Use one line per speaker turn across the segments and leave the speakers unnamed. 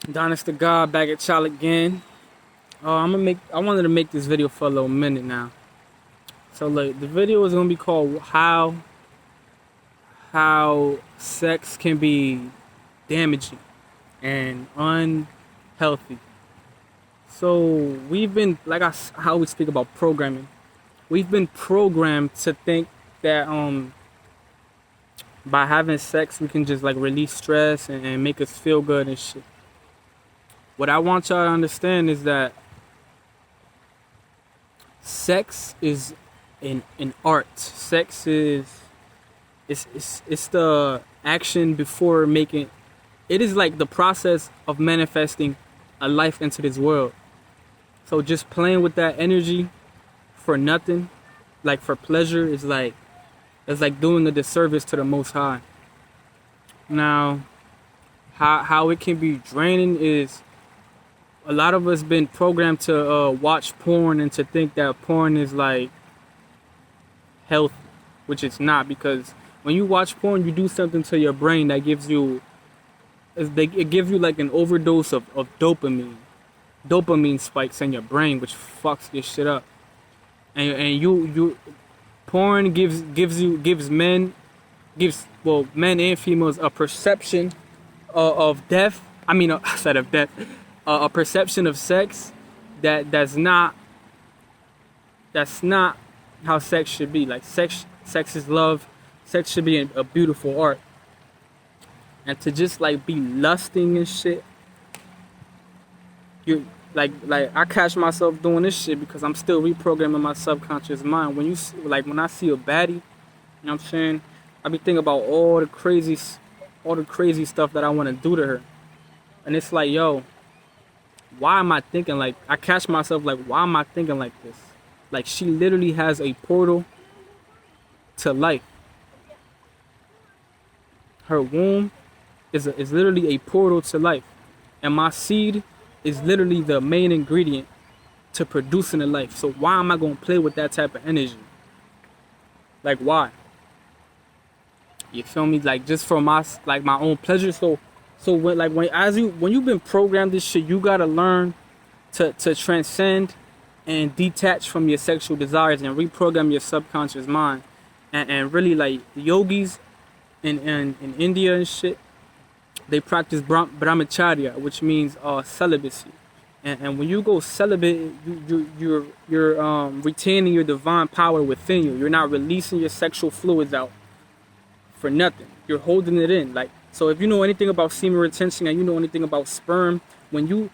Donis the God back at y'all again. I wanted to make this video for a little minute now. So look, the video is gonna be called how sex can be damaging and unhealthy. So we've been how we speak about programming. We've been programmed to think that by having sex we can just like release stress and make us feel good and shit. What I want y'all to understand is that sex is an art. Sex is it's the action before making. It is like the process of manifesting a life into this world. So just playing with that energy for nothing, like for pleasure, is like it's like doing a disservice to the Most High. Now, how it can be draining is a lot of us been programmed to watch porn and to think that porn is like healthy, which it's not, because when you watch porn, you do something to your brain that gives you, it gives you like an overdose of dopamine spikes in your brain, which fucks your shit up. And you porn gives men and females a perception of death. I mean, instead of death, a perception of sex that's not how sex should be. Like sex is love. Sex should be a beautiful art. And to just like be lusting and shit, you like I catch myself doing this shit because I'm still reprogramming my subconscious mind. When I see a baddie, you know what I'm saying, I be thinking about all the crazy stuff that I want to do to her. And it's like, yo, why am I thinking like, I catch myself like, why am I thinking like this? Like, she literally has a portal to life. Her womb is literally a portal to life. And my seed is literally the main ingredient to producing a life. So why am I going to play with that type of energy? Like, why? You feel me? Like, just for my own pleasure. So when you've been programmed this shit, you gotta learn to transcend and detach from your sexual desires and reprogram your subconscious mind. And really, like, the yogis in India and shit, they practice brahmacharya, which means celibacy. And when you go celibate, you're retaining your divine power within you. You're not releasing your sexual fluids out for nothing. You're holding it in. Like, so if you know anything about semen retention and you know anything about sperm, when you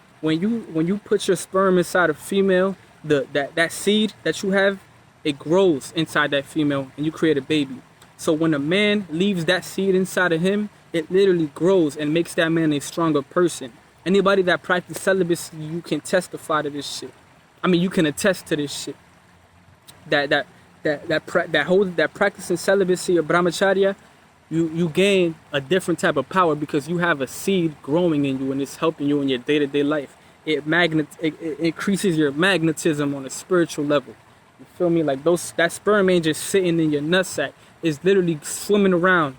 put your sperm inside a female, that seed that you have, it grows inside that female and you create a baby. So when a man leaves that seed inside of him, it literally grows and makes that man a stronger person. Anybody that practices celibacy, you can testify to this shit. I mean, you can attest to this shit. That practicing celibacy or brahmacharya, you gain a different type of power because you have a seed growing in you and it's helping you in your day-to-day life. It increases your magnetism on a spiritual level. You feel me? Like that sperm ain't just sitting in your nutsack. It's literally swimming around,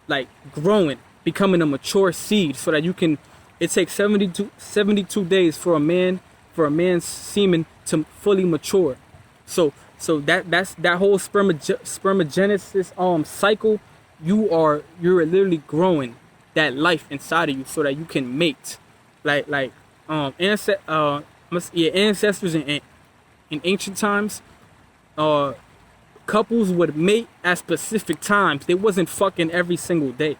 like growing, becoming a mature seed, so that you can. It takes 72 days for a man's semen to fully mature. So that's that whole spermagenesis cycle. You're literally growing that life inside of you so that you can mate. Ancestors in ancient times, couples would mate at specific times. They wasn't fucking every single day,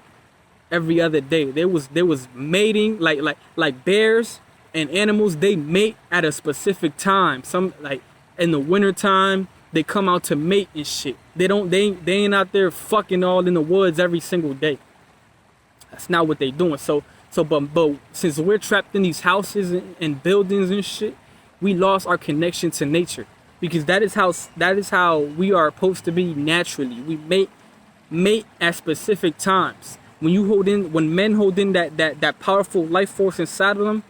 every other day. There was mating, like bears and animals. They mate at a specific time. Some, like in the winter time, they come out to mate and shit. They ain't out there fucking all in the woods every single day. That's not what they doing. But since we're trapped in these houses and buildings and shit, we lost our connection to nature, because that is how we are supposed to be naturally. We mate at specific times. When men hold in that powerful life force inside of them,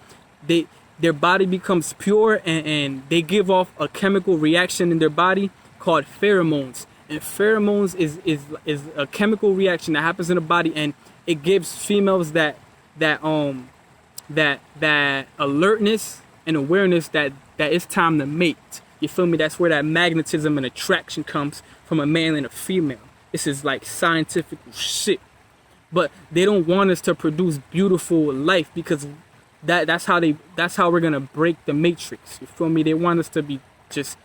their body becomes pure and they give off a chemical reaction in their body called pheromones. And pheromones is a chemical reaction that happens in the body, and it gives females that that alertness and awareness that it's time to mate. You feel me? That's where that magnetism and attraction comes from a man and a female. This is like scientific shit. But they don't want us to produce beautiful life because that's how we're gonna break the matrix. You feel me? They want us to be just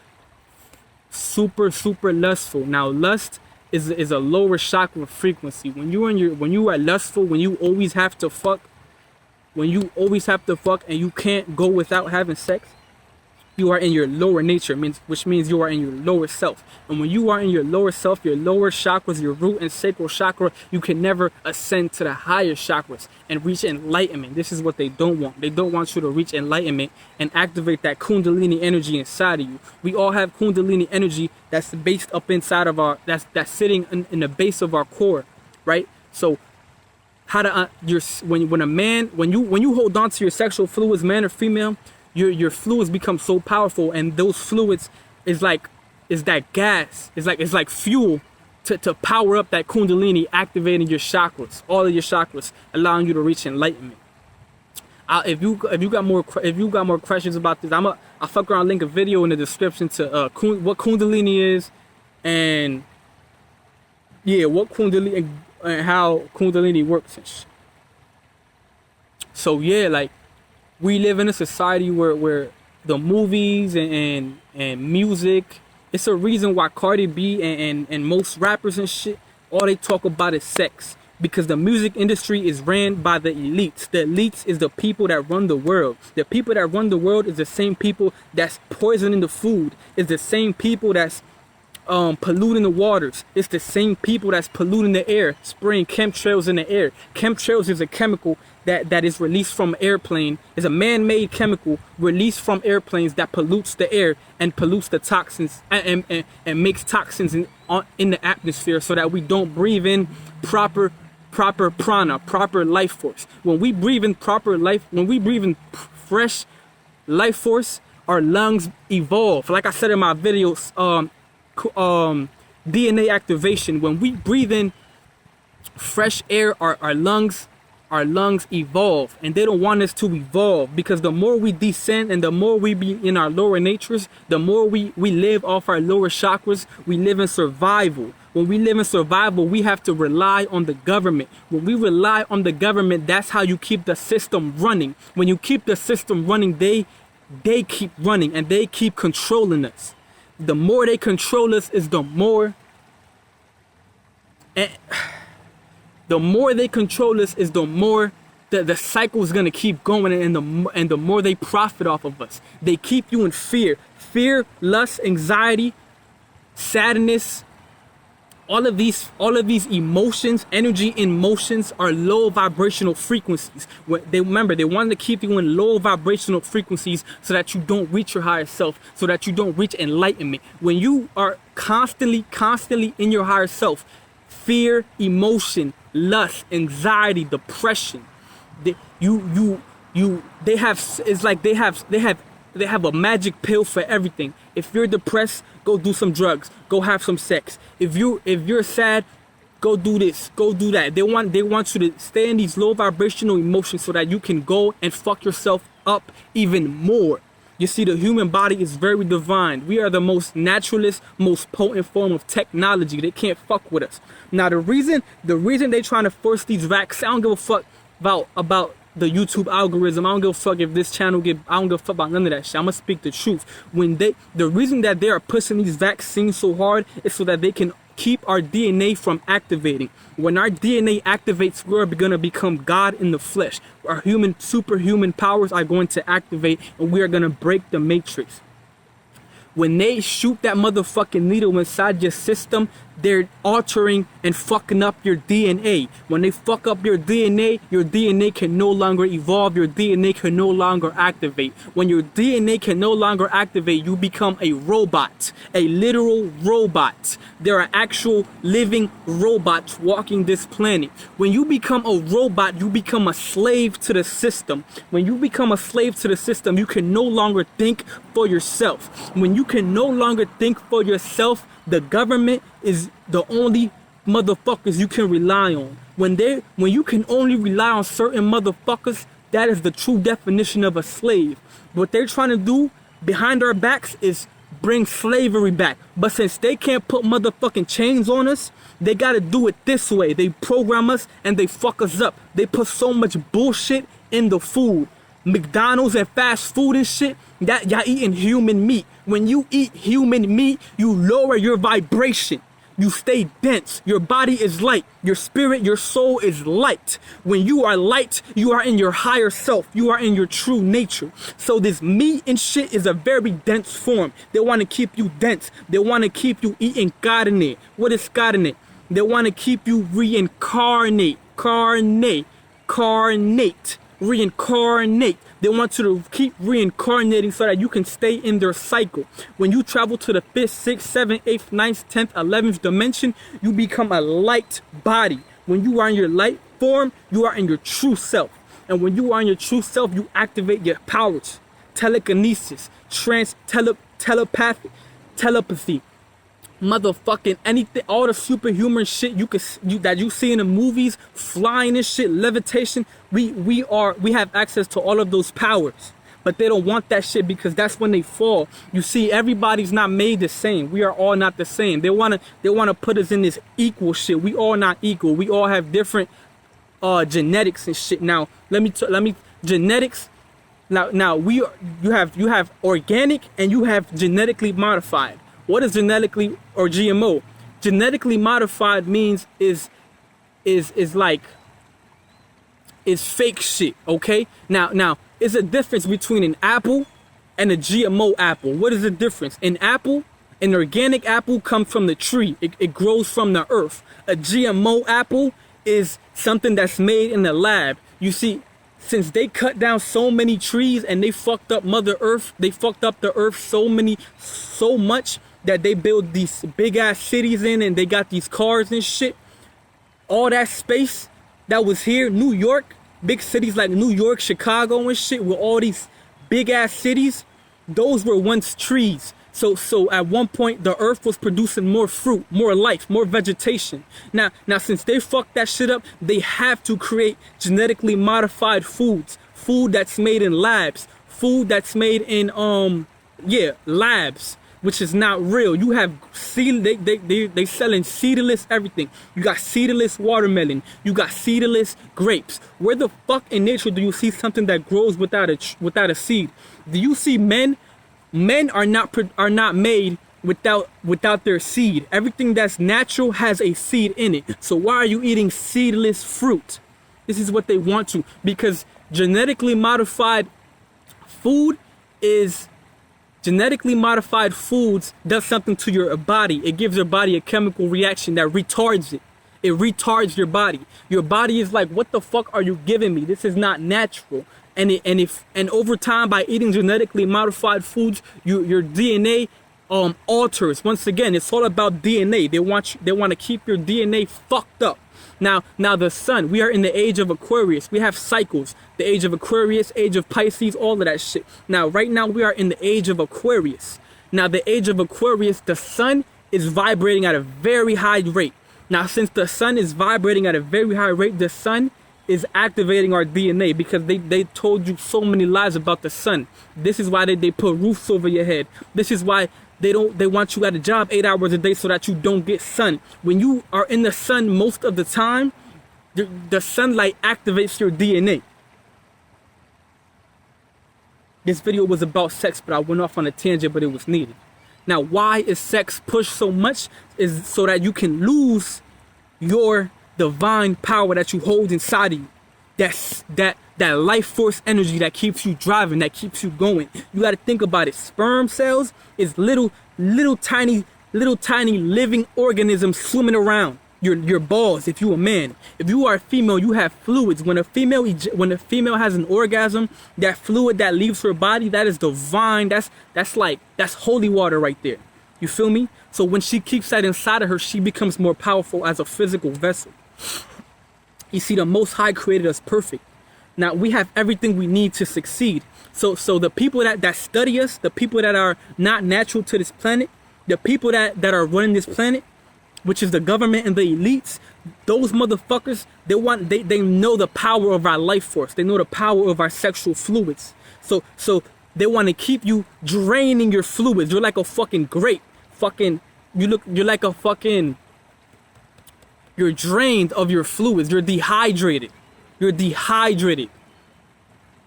super lustful. Now lust is a lower chakra frequency. When you are lustful, when you always have to fuck, and you can't go without having sex, you are in your lower nature, which means you are in your lower self. And when you are in your lower self, your lower chakras, your root and sacral chakra, you can never ascend to the higher chakras and reach enlightenment. This is what they don't want. They don't want you to reach enlightenment and activate that Kundalini energy inside of you. We all have Kundalini energy that's based up inside of that's sitting in the base of our core, right? So how to when you hold on to your sexual fluids, man or female, your fluids become so powerful, and those fluids is that gas. It's like fuel to power up that Kundalini, activating your chakras, all of your chakras, allowing you to reach enlightenment. If you got more questions about this, I'll fuck around, link a video in the description to what Kundalini is, and what Kundalini and how Kundalini works and shit. So like, we live in a society where the movies and music, it's a reason why Cardi B and most rappers and shit, all they talk about is sex. Because the music industry is ran by the elites. The elites is the people that run the world. The people that run the world is the same people that's poisoning the food. It's the same people that's polluting the waters. It's the same people that's polluting the air, spraying chemtrails in the air. Chemtrails is a chemical that is released from airplane. It's a man-made chemical released from airplanes that pollutes the air and pollutes the toxins and makes toxins in the atmosphere, so that we don't breathe in proper prana, proper life force. When we breathe in fresh life force, our lungs evolve. Like I said in my videos, DNA activation. When we breathe in fresh air, our lungs evolve, and they don't want us to evolve, because the more we descend and the more we be in our lower natures, the more we live off our lower chakras. We live in survival. When we live in survival, we have to rely on the government. When we rely on the government, that's how you keep the system running. When you keep the system running, they keep running and they keep controlling us. The more they control us is the more they control us is the more the cycle is gonna keep going, and the more they profit off of us. They keep you in fear, lust, anxiety, sadness. All of these emotions, energy emotions, are low vibrational frequencies. They want to keep you in low vibrational frequencies so that you don't reach your higher self, so that you don't reach enlightenment. When you are constantly in your higher self, fear, emotion, lust, anxiety, depression, they have a magic pill for everything. If you're depressed, go do some drugs, go have some sex. If you're sad, go do this, go do that. They want you to stay in these low vibrational emotions so that you can go and fuck yourself up even more. You see, the human body is very divine. We are the most naturalist, most potent form of technology. They can't fuck with us. Now, the reason they trying to force these vaccines, I don't give a fuck about the YouTube algorithm. I don't give a fuck if this channel I don't give a fuck about none of that shit. I'm gonna speak the truth. The reason that they are pushing these vaccines so hard is so that they can keep our DNA from activating. When our DNA activates, we're gonna become God in the flesh. Our superhuman powers are going to activate, and we are gonna break the matrix. When they shoot that motherfucking needle inside your system, they're altering and fucking up your DNA. When they fuck up your DNA can no longer evolve, your DNA can no longer activate. When your DNA can no longer activate, you become a robot, a literal robot. There are actual living robots walking this planet. When you become a robot, you become a slave to the system. When you become a slave to the system, you can no longer think for yourself. When you can no longer think for yourself, the government is the only motherfuckers you can rely on. When you can only rely on certain motherfuckers, That is the true definition of a slave. What they're trying to do behind our backs is bring slavery back. But since they can't put motherfucking chains on us, they gotta do it this way. They program us and they fuck us up. They put so much bullshit in the food. McDonald's and fast food and shit, that y'all eating human meat. When you eat human meat, you lower your vibration. You stay dense. Your body is light. Your spirit, your soul is light. When you are light, you are in your higher self. You are in your true nature. So this meat and shit is a very dense form. They want to keep you dense. They want to keep you eating carne. What is carne? They want to keep you reincarnate. Reincarnate. They want you to keep reincarnating so that you can stay in their cycle. When you travel to the 5th, 6th, 7th, 8th, 9th, 10th, 11th dimension, you become a light body. When you are in your light form, you are in your true self. And when you are in your true self, you activate your powers. Telekinesis, telepathy, motherfucking anything, all the superhuman shit that you see in the movies, flying and shit, levitation. We have access to all of those powers, but they don't want that shit because that's when they fall. You see, everybody's not made the same. We are all not the same. They wanna put us in this equal shit. We all not equal. We all have different genetics and shit. Now let me genetics. Now you have organic and you have genetically modified. What is genetically or GMO? Genetically modified means is fake shit, okay? Now, is a difference between an apple and a GMO apple. What is the difference? An organic apple comes from the tree. It grows from the earth. A GMO apple is something that's made in the lab. You see, since they cut down so many trees and they fucked up Mother Earth, they fucked up the earth so much that they build these big ass cities in and they got these cars and shit. All that space that was here, New York, big cities like New York, Chicago and shit, with all these big ass cities, those were once trees. So at one point the earth was producing more fruit, more life, more vegetation. Now since they fucked that shit up, they have to create genetically modified foods, food that's made in labs, food that's made in labs, which is not real. You have they selling seedless everything. You got seedless watermelon. You got seedless grapes. Where the fuck in nature do you see something that grows without a seed? Do you see men? Men are not made without their seed. Everything that's natural has a seed in it. So why are you eating seedless fruit? This is what they want to, because genetically modified foods does something to your body. It gives your body a chemical reaction that retards it. It retards your body. Your body is like, what the fuck are you giving me? This is not natural. And over time, by eating genetically modified foods, your DNA alters. Once again, it's all about DNA. They want to keep your DNA fucked up. Now the sun, we are in the age of Aquarius. We have cycles. The age of Aquarius, age of Pisces, all of that shit. Now, right now, we are in the age of Aquarius. Now, the age of Aquarius, the sun is vibrating at a very high rate. Now, since the sun is vibrating at a very high rate, the sun is activating our DNA because they told you so many lies about the sun. This is why they put roofs over your head. This is why they want you at a job 8 hours a day so that you don't get sun. When you are in the sun most of the time, the sunlight activates your DNA. This video was about sex, but I went off on a tangent, but it was needed. Now, why is sex pushed so much? Is so that you can lose your divine power that you hold inside of you. That life force energy that keeps you driving, that keeps you going. You got to think about it. Sperm cells is little tiny living organisms swimming around your balls. If you a man, if you are a female, you have fluids. When a female has an orgasm, that fluid that leaves her body, that is divine. That's holy water right there. You feel me? So when she keeps that inside of her, she becomes more powerful as a physical vessel. You see, the Most High created us perfect. Now we have everything we need to succeed. So the people that study us, the people that are not natural to this planet, the people that are running this planet, which is the government and the elites, those motherfuckers, they know the power of our life force. They know the power of our sexual fluids. So they want to keep you draining your fluids. You're like a fucking grape. You're like a fucking, you're drained of your fluids. You're dehydrated. You're dehydrated.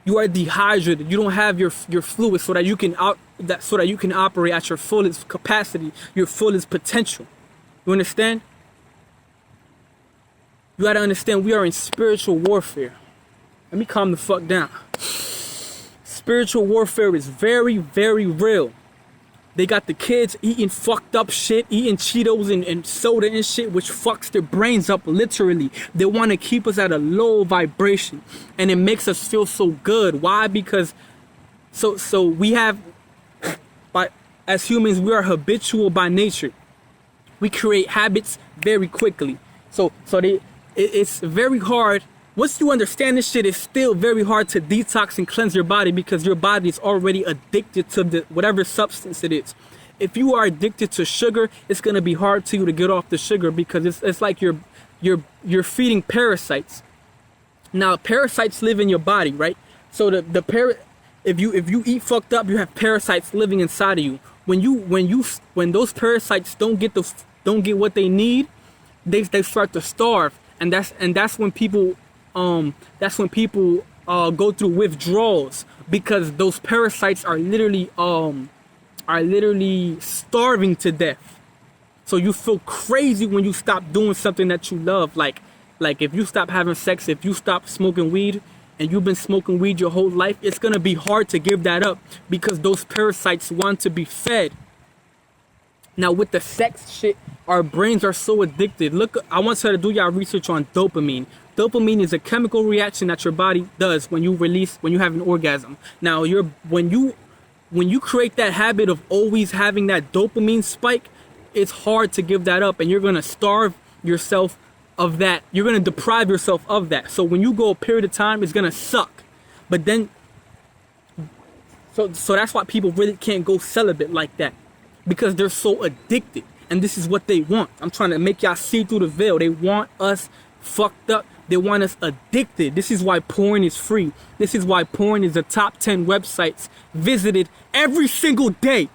You are dehydrated. You don't have your fluids so that you can operate at your fullest capacity, your fullest potential. You understand? You gotta understand, we are in spiritual warfare. Let me calm the fuck down. Spiritual warfare is very, very real. They got the kids eating fucked up shit, eating Cheetos and soda and shit, which fucks their brains up literally. They want to keep us at a low vibration, and it makes us feel so good. Why? Because so we have, as humans, we are habitual by nature. We create habits very quickly. It's very hard. Once you understand this shit, it's still very hard to detox and cleanse your body because your body is already addicted to whatever substance it is. If you are addicted to sugar, it's gonna be hard to you to get off the sugar because it's like you're feeding parasites. Now parasites live in your body, right? So if you eat fucked up, you have parasites living inside of you. When those parasites don't get what they need, they start to starve, and that's when people go through withdrawals because those parasites are literally starving to death. So you feel crazy when you stop doing something that you love, like if you stop having sex, if you stop smoking weed, and you've been smoking weed your whole life, it's gonna be hard to give that up because those parasites want to be fed. Now with the sex shit, our brains are so addicted. Look, I want you to do your research on dopamine. Dopamine is a chemical reaction that your body does when you have an orgasm. Now when you create that habit of always having that dopamine spike, it's hard to give that up, and you're gonna starve yourself of that. You're gonna deprive yourself of that. So when you go a period of time, it's gonna suck. But then, so that's why people really can't go celibate like that, because they're so addicted, and this is what they want. I'm trying to make y'all see through the veil. They want us fucked up. They want us addicted. This is why porn is free. This is why porn is the top 10 websites visited every single day.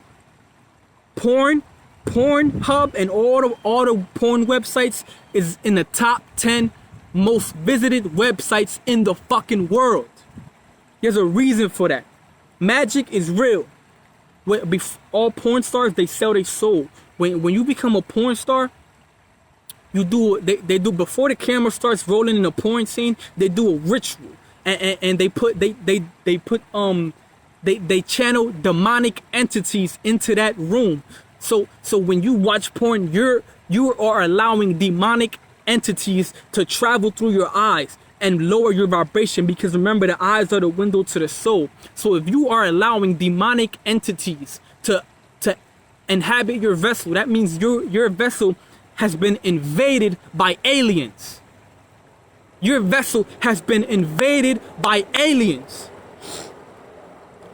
Pornhub and all the porn websites is in the top 10 most visited websites in the fucking world. There's a reason for that. Magic is real. All porn stars, they sell their soul. When you become a porn star, they do before the camera starts rolling in a porn scene, they do a ritual, and they channel demonic entities into that room. So when you watch porn, you are allowing demonic entities to travel through your eyes and lower your vibration, because remember, the eyes are the window to the soul. So if you are allowing demonic entities to inhabit your vessel, that means your vessel has been invaded by aliens. Your vessel has been invaded by aliens.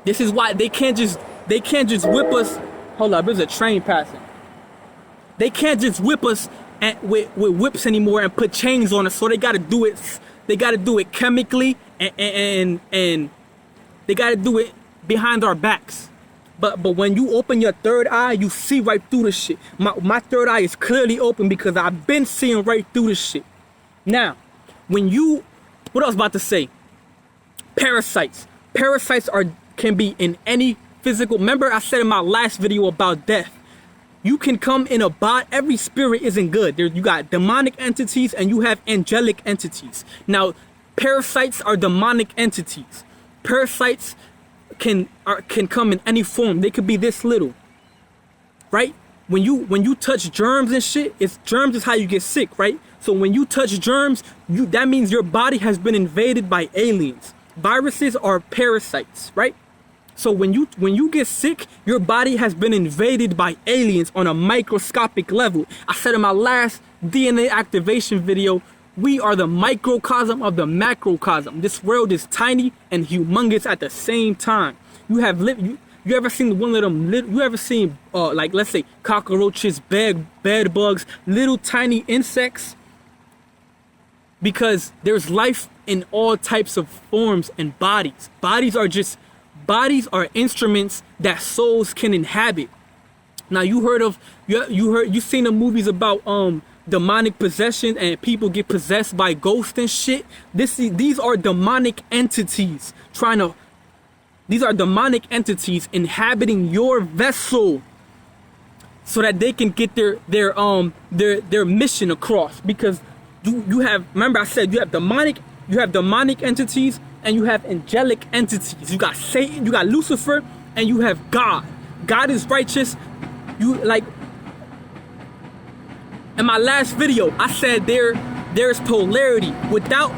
This is why they can't just whip us. Hold up, there's a train passing. They can't just whip us with whips anymore and put chains on us. So they gotta do it. They gotta do it chemically, and they gotta do it behind our backs. But when you open your third eye, you see right through the shit. My third eye is clearly open because I've been seeing right through the shit. Now, what I was about to say, parasites. Parasites can be in any physical. Remember I said in my last video about death, you can come in a body. Every spirit isn't good. You got demonic entities and you have angelic entities. Now, parasites are demonic entities. Parasites can come in any form. They could be this little, right? When you touch germs and shit, germs is how you get sick, right? So when you touch germs, that means your body has been invaded by aliens. Viruses are parasites, right? So when you get sick, your body has been invaded by aliens on a microscopic level. I said in my last DNA activation video, we are the microcosm of the macrocosm. This world is tiny and humongous at the same time. You ever seen one of them? You ever seen like, let's say, cockroaches, bed bugs, little tiny insects? because there's life in all types of forms and bodies. Bodies are instruments that souls can inhabit. Now you seen the movies about demonic possession and people get possessed by ghosts and shit. These are demonic entities inhabiting your vessel so that they can get their mission across. Because you have, remember I said you have demonic entities and you have angelic entities. You got Satan, you got Lucifer, and you have God. God is righteous. In my last video, I said there's polarity. Without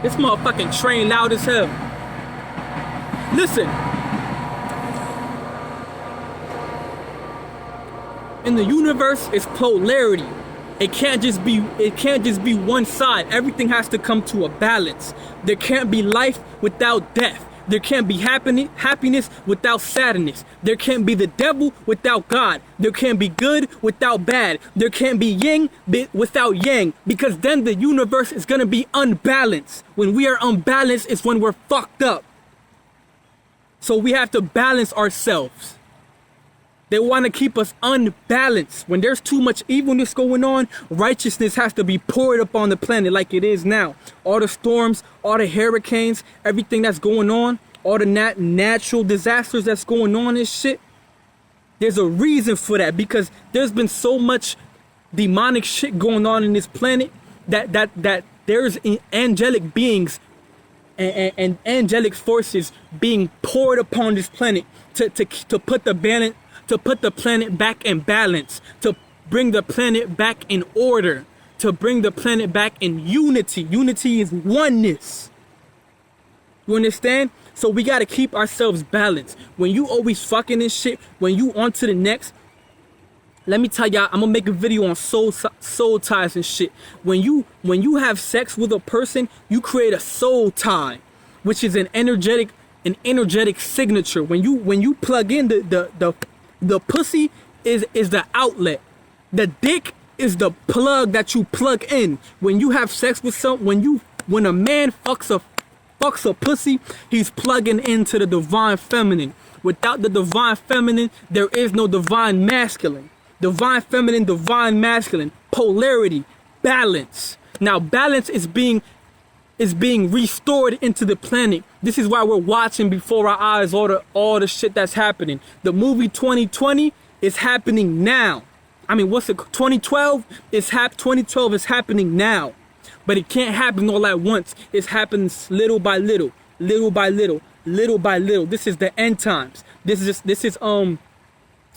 this motherfucking train loud as hell. Listen. In the universe, it's polarity. It can't just be one side. Everything has to come to a balance. There can't be life without death. There can't be happiness without sadness. There can't be the devil without God. There can't be good without bad. There can't be yin without yang. Because then the universe is going to be unbalanced. When we are unbalanced, it's when we're fucked up. So we have to balance ourselves. They want to keep us unbalanced. When there's too much evilness going on, righteousness has to be poured upon the planet like it is now. All the storms, all the hurricanes, everything that's going on, all the natural disasters that's going on and shit. There's a reason for that, because there's been so much demonic shit going on in this planet that there's angelic beings and angelic forces being poured upon this planet to put the balance. To put the planet back in balance, to bring the planet back in order, to bring the planet back in unity. Unity is oneness. You understand? So we got to keep ourselves balanced. When you always fucking and shit, when you on to the next, let me tell y'all, I'm gonna make a video on soul ties and shit. When you have sex with a person, you create a soul tie, which is an energetic signature. When you plug in the pussy is the outlet. The dick is the plug that you plug in. When you have sex with when a man fucks a pussy, he's plugging into the divine feminine. Without the divine feminine, there is no divine masculine. Divine feminine, divine masculine, polarity, balance. Now balance is being restored into the planet. This is why we're watching before our eyes all the shit that's happening. The movie 2020 is happening now. I mean, 2012 is 2012 is happening now. But it can't happen all at once. It's happening little by little, little by little, little by little. This is the end times. This is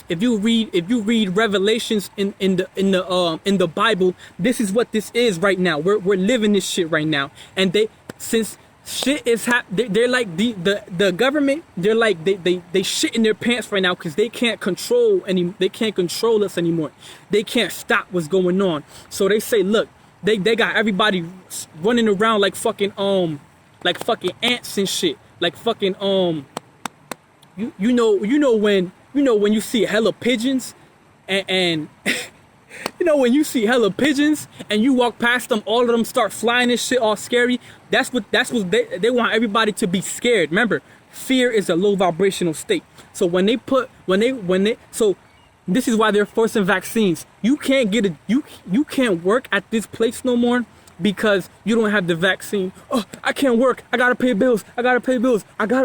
if you read Revelations in the Bible, this is what this is right now. We're living this shit right now. And since shit is they're like the government, they're like they shit in their pants right now because they can't control us anymore. They can't stop what's going on. So they say, look, they got everybody running around like fucking ants and shit. Like fucking you know when you see hella pigeons and you know when you see hella pigeons and you walk past them, all of them start flying and shit all scary. That's what they want everybody to be scared. Remember, fear is a low vibrational state. So so this is why they're forcing vaccines. You can't you can't work at this place no more because you don't have the vaccine. Oh, I can't work. I gotta pay bills. I gotta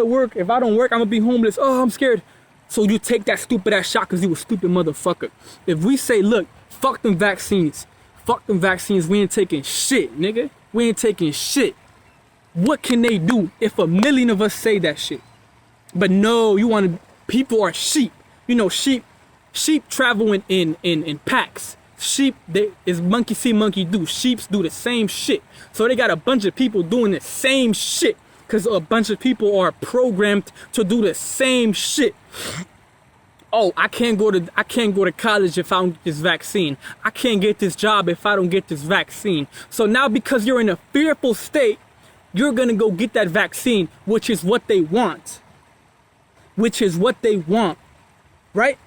work. If I don't work, I'm gonna be homeless. Oh, I'm scared. So you take that stupid ass shot because you a stupid motherfucker. If we say, look, fuck them vaccines, we ain't taking shit, nigga. We ain't taking shit. What can they do if 1 million of us say that shit? But no, people are sheep. You know, sheep travel in packs. Sheep, is monkey see, monkey do. Sheeps do the same shit. So they got a bunch of people doing the same shit. Because a bunch of people are programmed to do the same shit. Oh, I can't go to college if I don't get this vaccine. I can't get this job if I don't get this vaccine. So now because you're in a fearful state, you're going to go get that vaccine, which is what they want. Right?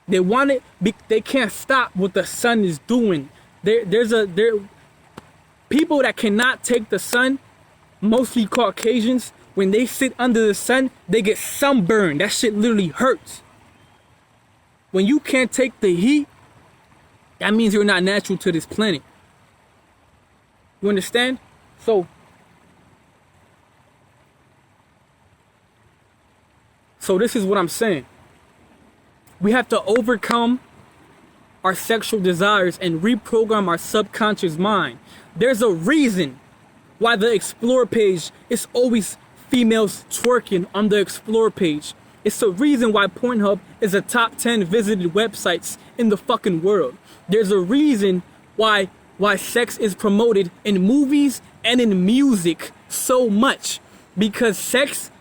They want it. They can't stop what the sun is doing. People that cannot take the sun, mostly Caucasians, when they sit under the sun, they get sunburned. That shit literally hurts. When you can't take the heat, that means you're not natural to this planet. You understand? So this is what I'm saying. We have to overcome our sexual desires and reprogram our subconscious mind. There's a reason why the Explore page is always females twerking on the Explore page. It's the reason why Pornhub is a top 10 visited websites in the fucking world. There's a reason why sex is promoted in movies and in music so much. Because sex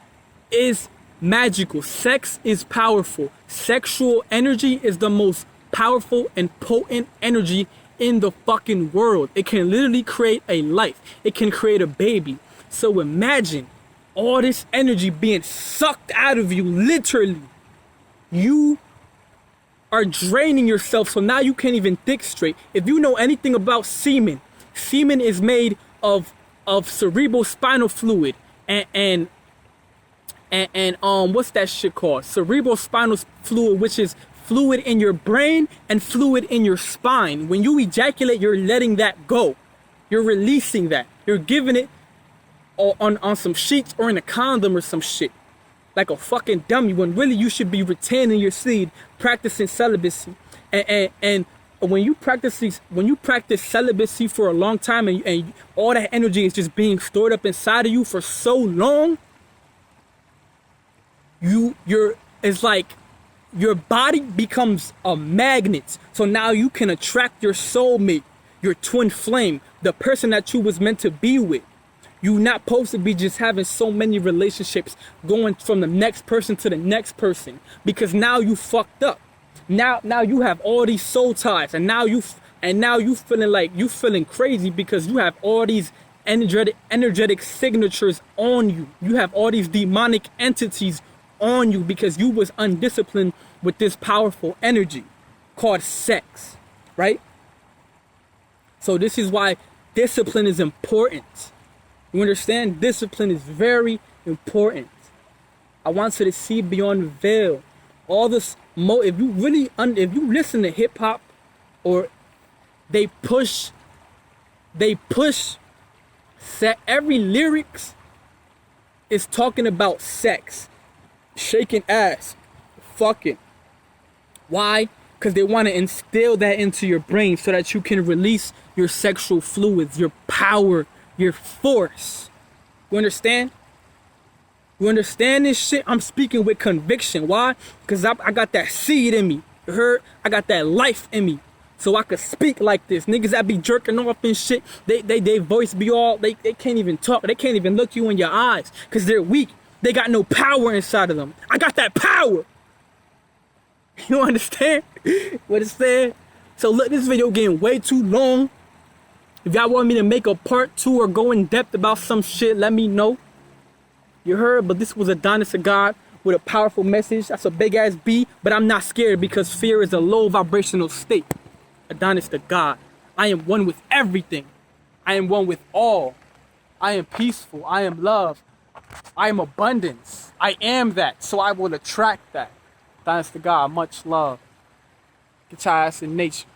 is magical. Sex is powerful. Sexual energy is the most powerful and potent energy in the fucking world. It can literally create a life. It can create a baby. So imagine all this energy being sucked out of you, literally. You are draining yourself, so now you can't even think straight. If you know anything about semen, semen is made of cerebral spinal fluid and what's that shit called? Cerebral spinal fluid, which is fluid in your brain and fluid in your spine. When you ejaculate, you're letting that go. You're releasing that. You're giving it on some sheets or in a condom or some shit. Like a fucking dummy, when really you should be retaining your seed, practicing celibacy. And when you practice celibacy for a long time and all that energy is just being stored up inside of you for so long, it's like your body becomes a magnet. So now you can attract your soulmate, your twin flame, the person that you was meant to be with. You're not supposed to be just having so many relationships going from the next person to the next person, because now you fucked up. Now you have all these soul ties, and now you feeling like you feeling crazy because you have all these energetic signatures on you. You have all these demonic entities on you because you was undisciplined with this powerful energy called sex, right? So this is why discipline is important. You understand? Discipline is very important. I want you to see beyond the veil. All this, if you listen to hip hop, or they push every lyrics is talking about sex, shaking ass, fucking. Why? Because they want to instill that into your brain so that you can release your sexual fluids, your power, your force. You understand? You understand this shit? I'm speaking with conviction. Why? Because I got that seed in me. You heard? I got that life in me. So I could speak like this. Niggas that be jerking off and shit, they voice be all, they can't even talk. They can't even look you in your eyes because they're weak. They got no power inside of them. I got that power. You understand what it's saying? So look, this video getting way too long. If y'all want me to make a part 2 or go in depth about some shit, let me know. You heard? But this was Adonis of God with a powerful message. That's a big ass B, but I'm not scared because fear is a low vibrational state. Adonis the God. I am one with everything. I am one with all. I am peaceful. I am love. I am abundance. I am that. So I will attract that. Adonis the God. Much love. Get your ass in nature.